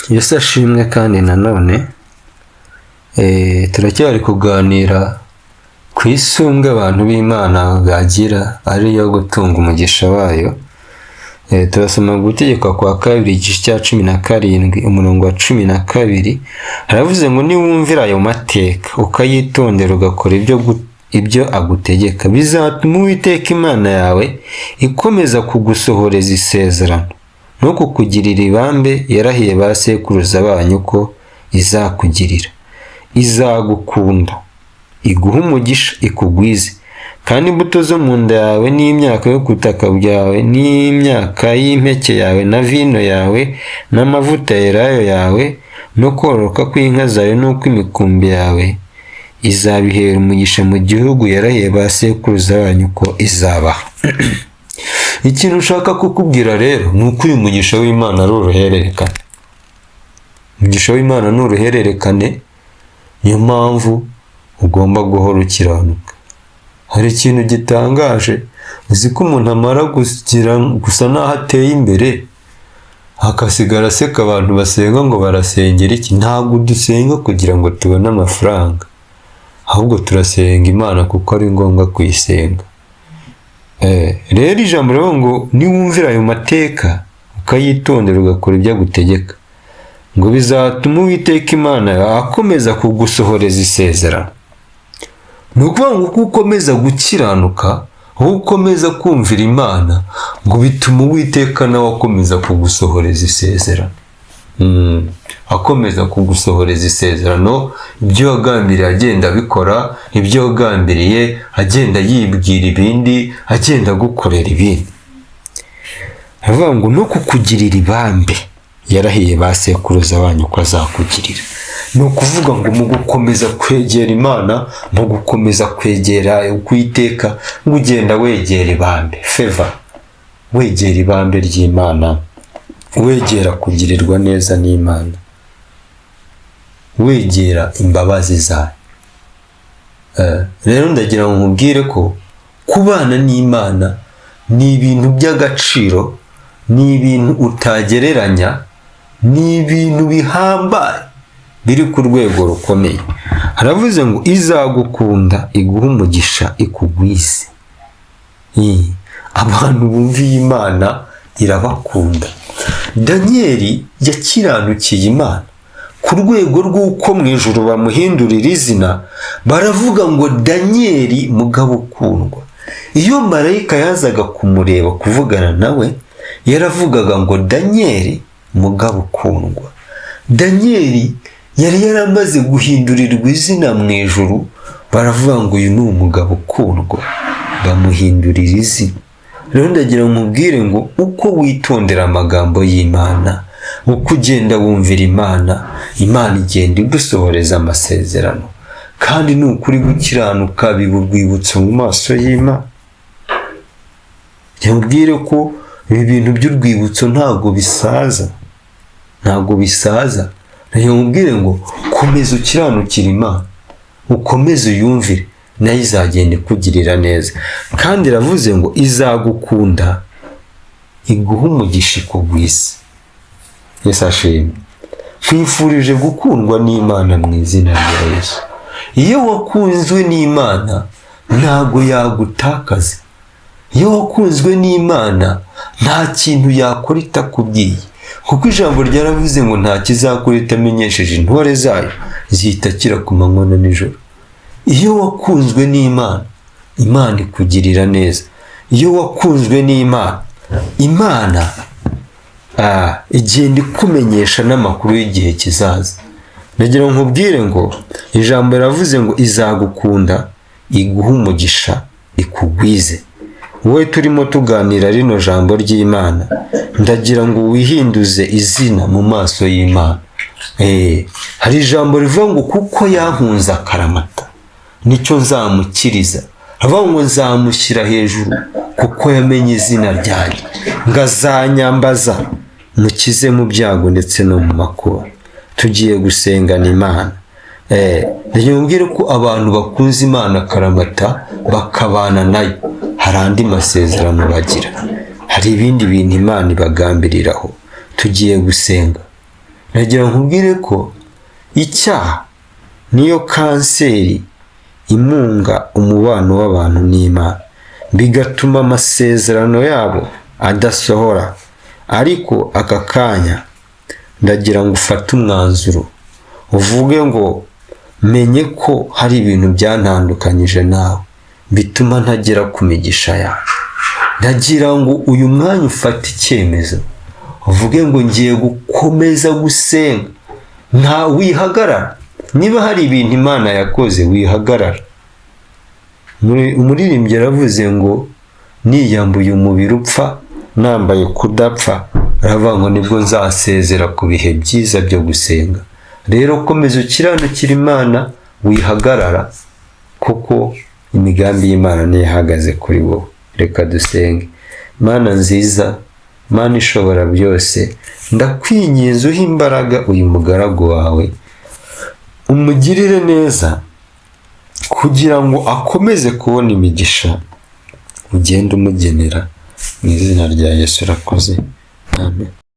Yesu ashimwe kandi nanone turacyari kuganira ku isumbwe abantu b'Imana bagira ariyo gutunga umugisha wayo. Turasoma gutegeka kwa kabiri igice cya 17 umurongo wa 12 haravuze ngo niwumvira ayo mateka ukayitondera ugakora ibyo agutegeka bizatuma Uwiteka Imana yawe ikomeza kugusohoreza isezerano no kukugirira ibambe yarahiye ba sekuruza banyu ko izakugirira. Izagukunda, iguha umugisha, ikugwize, kandi imbuto zo mu nda yawe n'imyaka yo kutaka byawe n'imyaka y'impeke yawe na vino yawe n'amavuta yerayo yawe no kororoka kw'inka zawe n'uko imikumbi yawe izabihera umugisha mu gihugu yarahiye ba sekuruza banyu ko izabaha. Ikintu ushaka kukubwira rero ni uko uyu mugisha w'Imana ari uruhererekane. Umugisha w'Imana ni uruhererekane, niyo mpamvu ugomba guhora ukiranuka. Hari ikintu gitangaje, uzi ko umuntu amara gusa n'aho ateye imbere hakasigara aseka abantu basenga ngo barasengera iki? Ntabwo dusenga kugira ngo tubone amafaranga, ahubwo turasenga Imana kuko ari ngombwa kuyisenga. Rero ijambo rero ngo niwumvira ayo mateka ukayitondera ugakora ibyo agutegeka ngo bizatuma Uwiteka Imana akomeza kugusohoreza isezerano. Ni ukuvuga ngo uko ukomeza gukiranuka, aho ukomeza kumvira Imana, ngo bituma Uwiteka nawe akomeza kugusohoreza isezerano. Akomeza kugusohoreza isezerano, ibyo wagambiriye agenda abikora, ibyo wagambiriye agenda yibwira ibindi, agenda agukorera ibindi. Aravuga ngo no kukugirira ibambe yarahiye ba sekuruza banyu ko azakugirira. Ni ukuvuga ngo mu gukomeza kwegera Imana, mu gukomeza kwegera Uwiteka, ngo ugenda wegera ibambe, favor, wegera ibambe ry'Imana, wegera kugirirwa neza n'Imana, wegera imbabazi zayo. Rero ndagira ngo nkubwire ko kubana n'Imana ni ibintu by'agaciro, ni ibintu utagereranya, ni ibintu bihambaye biri ku rwego rukomeye. Haravuze ngo izagukunda, iguha umugisha, ikugwize. Abantu bumviye Imana irabakunda. Daniyeli yakiranukiye Imana ku rwego rw'uko mu ijuru bamuhindurira izina, baravuga ngo Daniyeli mugabo ukundwa. Iyo marayika yazaga kumureba kuvugana nawe, yaravugaga ngo Daniyeli mugabo ukundwa. Daniyeli yari yaramaze guhindurirwa izina mu ijuru, baravuga ngo uyu ni umugabo ukundwa, bamuhindurira izina. Rero ndagira ngo nkubwire ngo uko witondera amagambo y'Imana, uko ugenda wumvira Imana, Imana igenda igusohoreza amasezerano, kandi ni ukuri gukiranuka biba urwibutso mu maso y'Imana. Nkubwire ko ibi bintu by'urwibutso ntabwo bisaza, ntabwo bisaza. Nkubwire ngo komeza ukiranukira Imana, ukomeze uyumvire, nayo izagenda ikugirira neza. Kandi iravuze ngo izagukunda, iguha umugisha, ikugwize. Yesu ashimwe. Twifurije gukundwa n'Imana mu izina rya Yesu. Iyo wakunzwe n'Imana ntabwo yagutakaza. Iyo wakunzwe n'Imana nta kintu yakora itakubwiye, kuko ijambo ryaravuze ngo nta kizakora itamenyesheje intore zayo, zitakira ku manywa na nijoro. Iyo wakunzwe n'Imana, Imana ikugirira neza. Iyo wakunzwe n'Imana, Imana igenda ikumenyesha n'amakuru y'igihe kizaza. Ndagira ngo nkubwire ngo ijambo riravuze ngo izagukunda, iguha umugisha, ikugwize. Wowe turimo tuganira rino jambo ry'Imana, ndagira ngo wihinduze izina mu maso y'Imana. Hari ijambo rivuga ngo kuko yankunze akaramata, nicyo nzamukiriza. Aravuga ngo nzamushyira hejuru kuko yamenye izina ryanjye, ngo azanyambaza, mukize mu byago ndetse no mu makuba. Tugiye gusengana Imana. Ndababwira ko abantu bakunze Imana akaramata bakabana nayo, hari andi masezerano bagira, hari ibindi bintu Imana ibagambiriraho. Tugiye gusenga. nagira nkubwire ko icyaha niyo kanseri imunga umubano w'abantu n'Imana, bigatuma amasezerano yabo adasohora. Ariko aka kanya ndagira ngo ufate umwanzuro uvuge ngo menye ko hari ibintu byantandukanyije nawe bituma ntagera ku migisha yawe. Ndagira ngo uyu mwanya ufate icyemezo uvuge ngo ngiye gukomeza gusenga, nta wihagarara. Niba hari ibintu Imana yakoze wihagarara. Umuririmbyi yaravuze ngo niyambuye umubiri upfa nambaye kudapfa, aravuga ngo nibwo nzasezera ku bihe byiza byo gusenga. Rero komeza ukiranukira Imana, wihagarara, kuko imigambi y'Imana niyo ihagaze kuri wowe. Reka dusenge. Mana nziza, Mana ishobora byose, ndakwinginze uha imbaraga uyu mugaragu wawe, umugirire neza kugira ngo akomeze kubona imigisha ugenda umugenera. Mu izina rya Yesu urakoze. Amen.